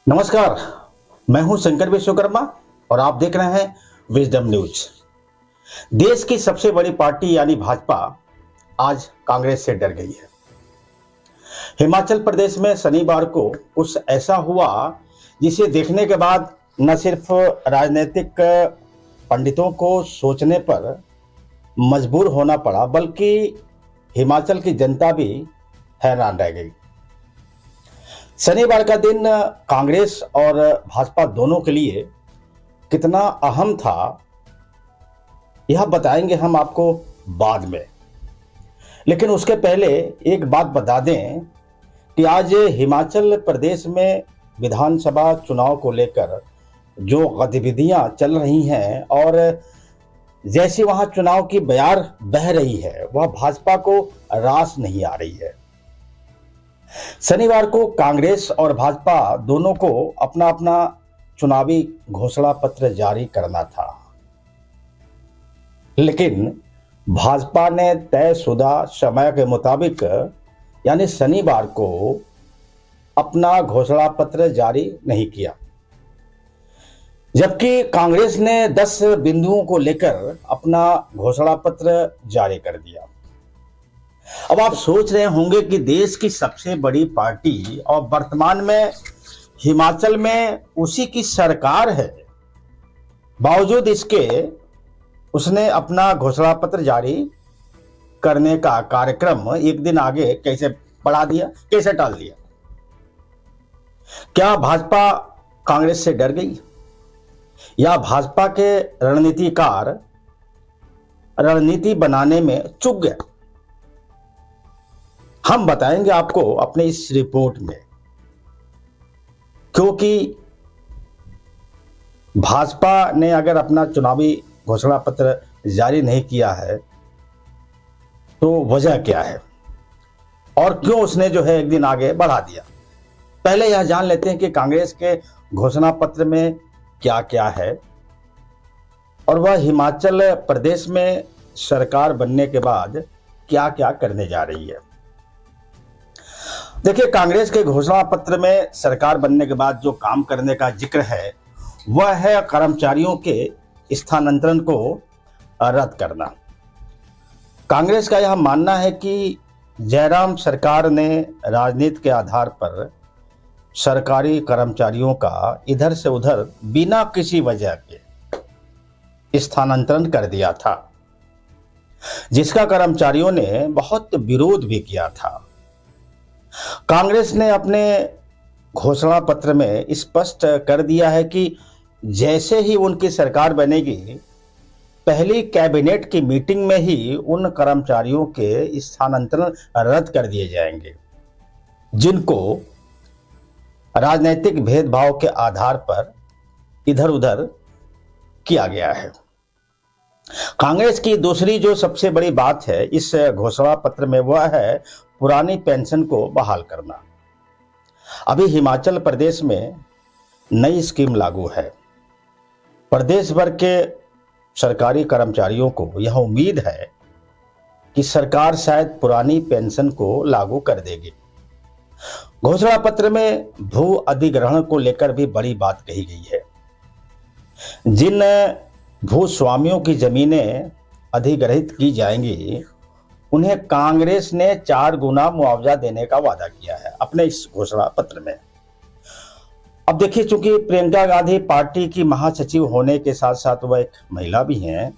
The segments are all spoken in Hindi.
नमस्कार। मैं हूं शंकर विश्वकर्मा और आप देख रहे हैं विजडम न्यूज। देश की सबसे बड़ी पार्टी यानी भाजपा आज कांग्रेस से डर गई है। हिमाचल प्रदेश में शनिवार को कुछ ऐसा हुआ जिसे देखने के बाद न सिर्फ राजनीतिक पंडितों को सोचने पर मजबूर होना पड़ा, बल्कि हिमाचल की जनता भी हैरान रह गई। शनिवार का दिन कांग्रेस और भाजपा दोनों के लिए कितना अहम था, यह बताएंगे हम आपको बाद में। लेकिन उसके पहले एक बात बता दें कि आज हिमाचल प्रदेश में विधानसभा चुनाव को लेकर जो गतिविधियां चल रही हैं और जैसी वहां चुनाव की बयार बह रही है, वह भाजपा को रास नहीं आ रही है। शनिवार को कांग्रेस और भाजपा दोनों को अपना अपना चुनावी घोषणा पत्र जारी करना था, लेकिन भाजपा ने तयशुदा समय के मुताबिक यानी शनिवार को अपना घोषणा पत्र जारी नहीं किया, जबकि कांग्रेस ने 10 बिंदुओं को लेकर अपना घोषणा पत्र जारी कर दिया। अब आप सोच रहे होंगे कि देश की सबसे बड़ी पार्टी और वर्तमान में हिमाचल में उसी की सरकार है, बावजूद इसके उसने अपना घोषणा पत्र जारी करने का कार्यक्रम एक दिन आगे कैसे बढ़ा दिया, कैसे टाल दिया? क्या भाजपा कांग्रेस से डर गई या भाजपा के रणनीतिकार रणनीति बनाने में चूक गए? हम बताएंगे आपको अपने इस रिपोर्ट में, क्योंकि भाजपा ने अगर अपना चुनावी घोषणा पत्र जारी नहीं किया है तो वजह क्या है और क्यों उसने जो है एक दिन आगे बढ़ा दिया। पहले यह जान लेते हैं कि कांग्रेस के घोषणा पत्र में क्या क्या है और वह हिमाचल प्रदेश में सरकार बनने के बाद क्या क्या करने जा रही है। देखिए, कांग्रेस के घोषणा पत्र में सरकार बनने के बाद जो काम करने का जिक्र है वह है कर्मचारियों के स्थानांतरण को रद्द करना। कांग्रेस का यह मानना है कि जयराम सरकार ने राजनीति के आधार पर सरकारी कर्मचारियों का इधर से उधर बिना किसी वजह के स्थानांतरण कर दिया था, जिसका कर्मचारियों ने बहुत विरोध भी किया था। कांग्रेस ने अपने घोषणा पत्र में स्पष्ट कर दिया है कि जैसे ही उनकी सरकार बनेगी, पहली कैबिनेट की मीटिंग में ही उन कर्मचारियों के स्थानांतरण रद्द कर दिए जाएंगे जिनको राजनीतिक भेदभाव के आधार पर इधर उधर किया गया है। कांग्रेस की दूसरी जो सबसे बड़ी बात है इस घोषणा पत्र में वह है पुरानी पेंशन को बहाल करना। अभी हिमाचल प्रदेश में नई स्कीम लागू है। प्रदेश भर के सरकारी कर्मचारियों को यह उम्मीद है कि सरकार शायद पुरानी पेंशन को लागू कर देगी। घोषणा पत्र में भू अधिग्रहण को लेकर भी बड़ी बात कही गई है। जिन भूस्वामियों की जमीनें अधिग्रहित की जाएंगी उन्हें कांग्रेस ने 4 गुना मुआवजा देने का वादा किया है अपने इस घोषणा पत्र में। अब देखिए, चूंकि प्रियंका गांधी पार्टी की महासचिव होने के साथ साथ वह एक महिला भी हैं,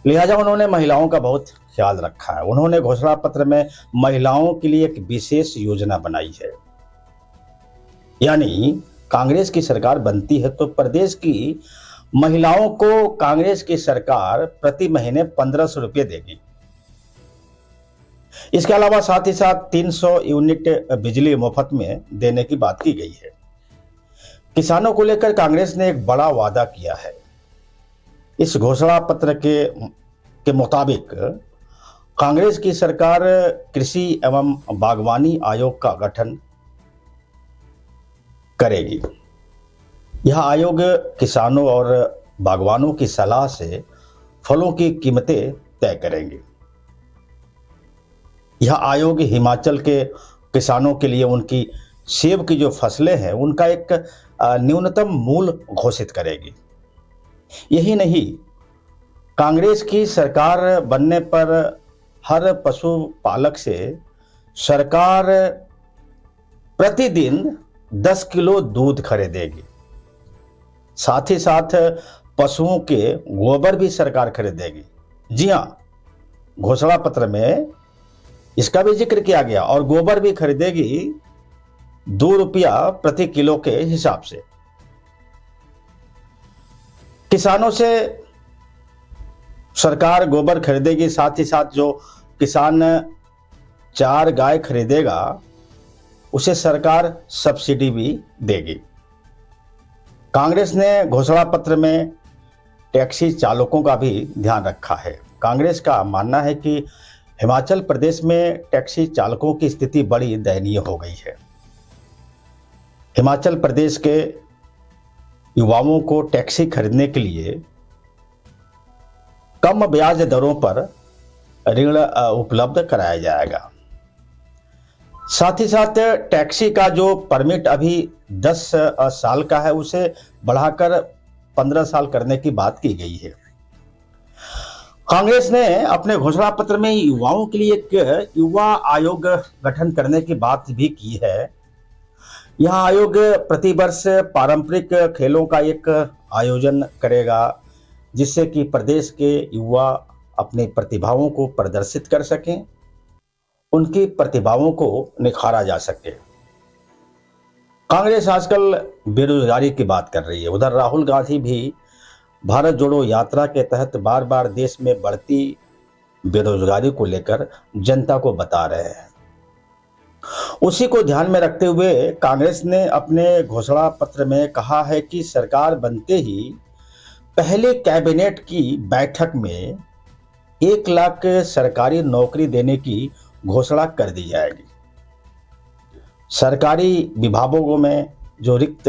लिहाजा उन्होंने महिलाओं का बहुत ख्याल रखा है। उन्होंने घोषणा पत्र में महिलाओं के लिए एक विशेष योजना बनाई है। यानी कांग्रेस की सरकार बनती है तो प्रदेश की महिलाओं को कांग्रेस की सरकार प्रति महीने 1500 रुपये देगी। इसके अलावा साथ ही साथ 300 यूनिट बिजली मुफ्त में देने की बात की गई है। किसानों को लेकर कांग्रेस ने एक बड़ा वादा किया है। इस घोषणा पत्र के मुताबिक कांग्रेस की सरकार कृषि एवं बागवानी आयोग का गठन करेगी। यह आयोग किसानों और बागवानों की सलाह से फलों की कीमतें तय करेंगे। यह आयोग हिमाचल के किसानों के लिए उनकी सेब की जो फसलें हैं उनका एक न्यूनतम मूल्य घोषित करेगी। यही नहीं, कांग्रेस की सरकार बनने पर हर पशुपालक से सरकार प्रतिदिन 10 किलो दूध खरीदेगी। साथ ही साथ पशुओं के गोबर भी सरकार खरीदेगी। जी हां, घोषणा पत्र में इसका भी जिक्र किया गया, और गोबर भी खरीदेगी 2 रुपया प्रति किलो के हिसाब से। किसानों से सरकार गोबर खरीदेगी, साथ ही साथ जो किसान 4 गाय खरीदेगा उसे सरकार सब्सिडी भी देगी। कांग्रेस ने घोषणा पत्र में टैक्सी चालकों का भी ध्यान रखा है। कांग्रेस का मानना है कि हिमाचल प्रदेश में टैक्सी चालकों की स्थिति बड़ी दयनीय हो गई है। हिमाचल प्रदेश के युवाओं को टैक्सी खरीदने के लिए कम ब्याज दरों पर ऋण उपलब्ध कराया जाएगा। साथ ही साथ टैक्सी का जो परमिट अभी 10 साल का है उसे बढ़ाकर 15 साल करने की बात की गई है। कांग्रेस ने अपने घोषणा पत्र में युवाओं के लिए एक युवा आयोग गठन करने की बात भी की है। यह आयोग प्रतिवर्ष पारंपरिक खेलों का एक आयोजन करेगा, जिससे कि प्रदेश के युवा अपनी प्रतिभाओं को प्रदर्शित कर सकें, उनकी प्रतिभाओं को निखारा जा सके। कांग्रेस आजकल बेरोजगारी की बात कर रही है। उधर राहुल गांधी भी भारत जोड़ो यात्रा के तहत बार बार देश में बढ़ती बेरोजगारी को लेकर जनता को बता रहे हैं। उसी को ध्यान में रखते हुए कांग्रेस ने अपने घोषणा पत्र में कहा है कि सरकार बनते ही पहले कैबिनेट की बैठक में 1 लाख सरकारी नौकरी देने की घोषणा कर दी जाएगी। सरकारी विभागों में जो रिक्त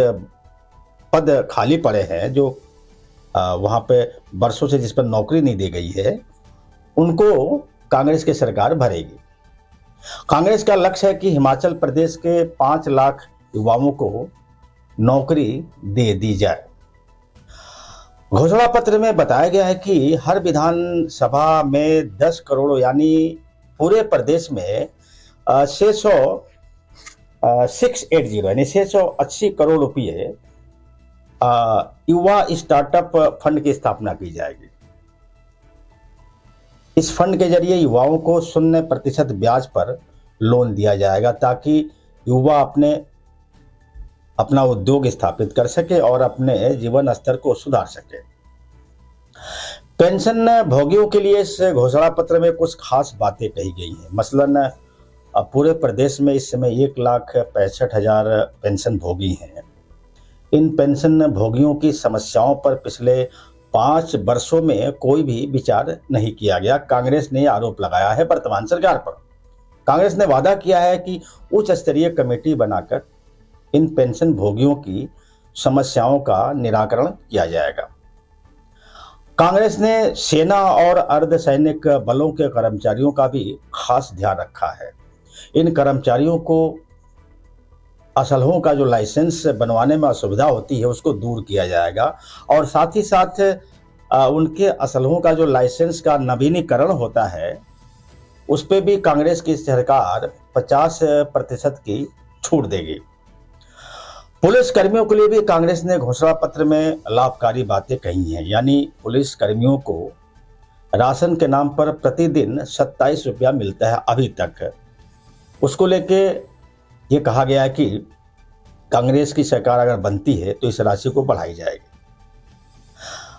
पद खाली पड़े हैं, जो वहां पे वर्षों से जिस पर नौकरी नहीं दी गई है, उनको कांग्रेस की सरकार भरेगी। कांग्रेस का लक्ष्य है कि हिमाचल प्रदेश के 5 लाख युवाओं को नौकरी दे दी जाए। घोषणा पत्र में बताया गया है कि हर विधानसभा में 10 करोड़ यानी पूरे प्रदेश में 680 करोड़ रुपए युवा स्टार्टअप फंड की स्थापना की जाएगी। इस फंड के जरिए युवाओं को 0% ब्याज पर लोन दिया जाएगा, ताकि युवा अपना उद्योग स्थापित कर सके और अपने जीवन स्तर को सुधार सके। पेंशन भोगियों के लिए इस घोषणा पत्र में कुछ खास बातें कही गई हैं। मसलन पूरे प्रदेश में इस समय 1,65,000 पेंशन भोगी हैं। इन पेंशन भोगियों की समस्याओं पर पिछले 5 वर्षों में कोई भी विचार नहीं किया गया। कांग्रेस ने आरोप लगाया है वर्तमान सरकार पर। कांग्रेस ने वादा किया है कि उच्च स्तरीय कमेटी बनाकर इन पेंशन भोगियों की समस्याओं का निराकरण किया जाएगा। कांग्रेस ने सेना और अर्धसैनिक बलों के कर्मचारियों का भी खास ध्यान रखा है। इन कर्मचारियों को असलहों का जो लाइसेंस बनवाने में असुविधा होती है उसको दूर किया जाएगा, और साथ ही साथ उनके असलहों का जो लाइसेंस का नवीनीकरण होता है उस पर भी कांग्रेस की सरकार 50% की छूट देगी। पुलिस कर्मियों के लिए भी कांग्रेस ने घोषणा पत्र में लाभकारी बातें कही हैं। यानी पुलिस कर्मियों को राशन के नाम पर प्रतिदिन 27 रुपया मिलता है अभी तक। उसको लेके ये कहा गया है कि कांग्रेस की सरकार अगर बनती है तो इस राशि को बढ़ाई जाएगी।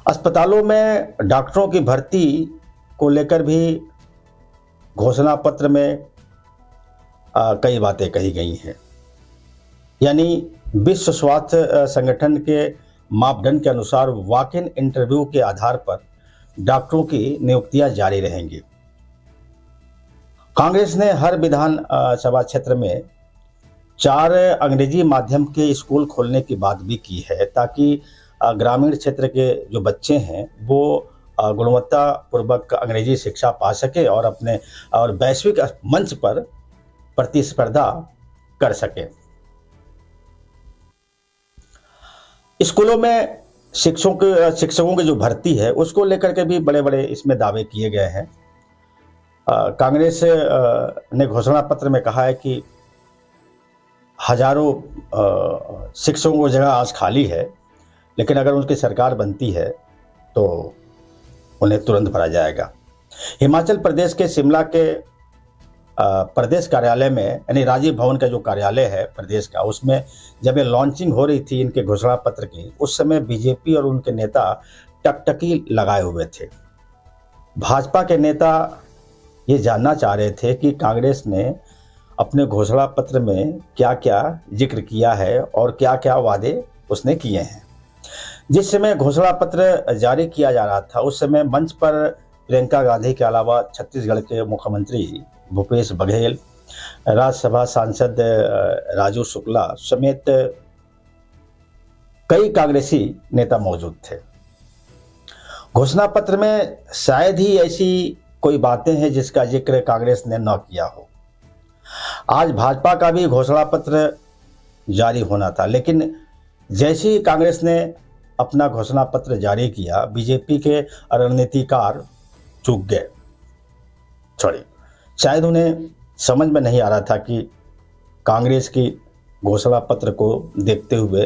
अस्पतालों में डॉक्टरों की भर्ती को लेकर भी घोषणा पत्र में कई बातें कही गई हैं। यानी विश्व स्वास्थ्य संगठन के मापदंड के अनुसार वॉक इन इंटरव्यू के आधार पर डॉक्टरों की नियुक्तियां जारी रहेंगी। कांग्रेस ने हर विधानसभा क्षेत्र में 4 अंग्रेजी माध्यम के स्कूल खोलने की बात भी की है, ताकि ग्रामीण क्षेत्र के जो बच्चे हैं वो गुणवत्ता पूर्वक अंग्रेजी शिक्षा पा सके और वैश्विक मंच पर प्रतिस्पर्धा कर सके। स्कूलों में शिक्षकों की जो भर्ती है उसको लेकर के भी बड़े बड़े इसमें दावे किए गए हैं। कांग्रेस ने घोषणा पत्र में कहा है कि हजारों शिक्षकों की जगह आज खाली है, लेकिन अगर उनकी सरकार बनती है तो उन्हें तुरंत भरा जाएगा। हिमाचल प्रदेश के शिमला के प्रदेश कार्यालय में, यानी राजीव भवन का जो कार्यालय है प्रदेश का, उसमें जब ये लॉन्चिंग हो रही थी इनके घोषणा पत्र की, उस समय बीजेपी और उनके नेता टकटकी लगाए हुए थे। भाजपा के नेता ये जानना चाह रहे थे कि कांग्रेस ने अपने घोषणा पत्र में क्या क्या जिक्र किया है और क्या क्या वादे उसने किए हैं। जिस समय घोषणा पत्र जारी किया जा रहा था उस समय मंच पर प्रियंका गांधी के अलावा छत्तीसगढ़ के मुख्यमंत्री भूपेश बघेल, राज्यसभा सांसद राजू शुक्ला समेत कई कांग्रेसी नेता मौजूद थे। घोषणा पत्र में शायद ही ऐसी कोई बातें हैं जिसका जिक्र कांग्रेस ने न किया हो। आज भाजपा का भी घोषणा पत्र जारी होना था, लेकिन जैसे ही कांग्रेस ने अपना घोषणा पत्र जारी किया, बीजेपी के रणनीतिकार चूक गए। शायद उन्हें समझ में नहीं आ रहा था कि कांग्रेस की घोषणा पत्र को देखते हुए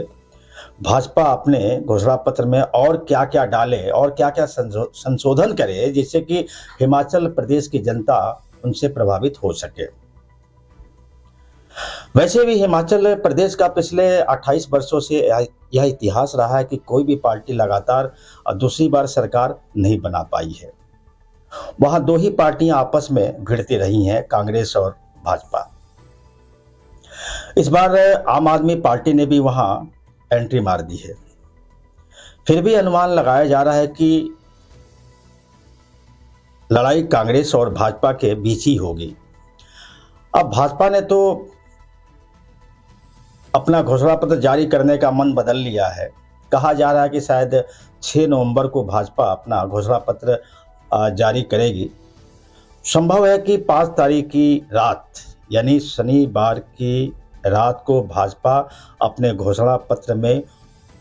भाजपा अपने घोषणा पत्र में और क्या क्या डाले और क्या क्या संशोधन करे जिससे कि हिमाचल प्रदेश की जनता उनसे प्रभावित हो सके। वैसे भी हिमाचल प्रदेश का पिछले 28 वर्षों से यह इतिहास रहा है कि कोई भी पार्टी लगातार दूसरी बार सरकार नहीं बना पाई है। वहां दो ही पार्टियां आपस में भिड़ती रही हैं, कांग्रेस और भाजपा। इस बार आम आदमी पार्टी ने भी वहां एंट्री मार दी है। फिर भी अनुमान लगाया जा रहा है कि लड़ाई कांग्रेस और भाजपा के बीच ही होगी। अब भाजपा ने तो अपना घोषणा पत्र जारी करने का मन बदल लिया है। कहा जा रहा है कि शायद 6 नवंबर को भाजपा अपना घोषणा पत्र जारी करेगी। संभव है कि 5 तारीख की रात, यानी शनिवार की रात को भाजपा अपने घोषणा पत्र में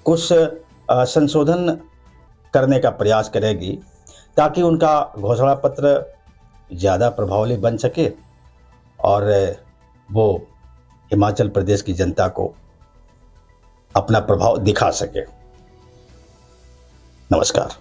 कुछ संशोधन करने का प्रयास करेगी ताकि उनका घोषणा पत्र ज़्यादा प्रभावशाली बन सके और वो हिमाचल प्रदेश की जनता को अपना प्रभाव दिखा सके। नमस्कार।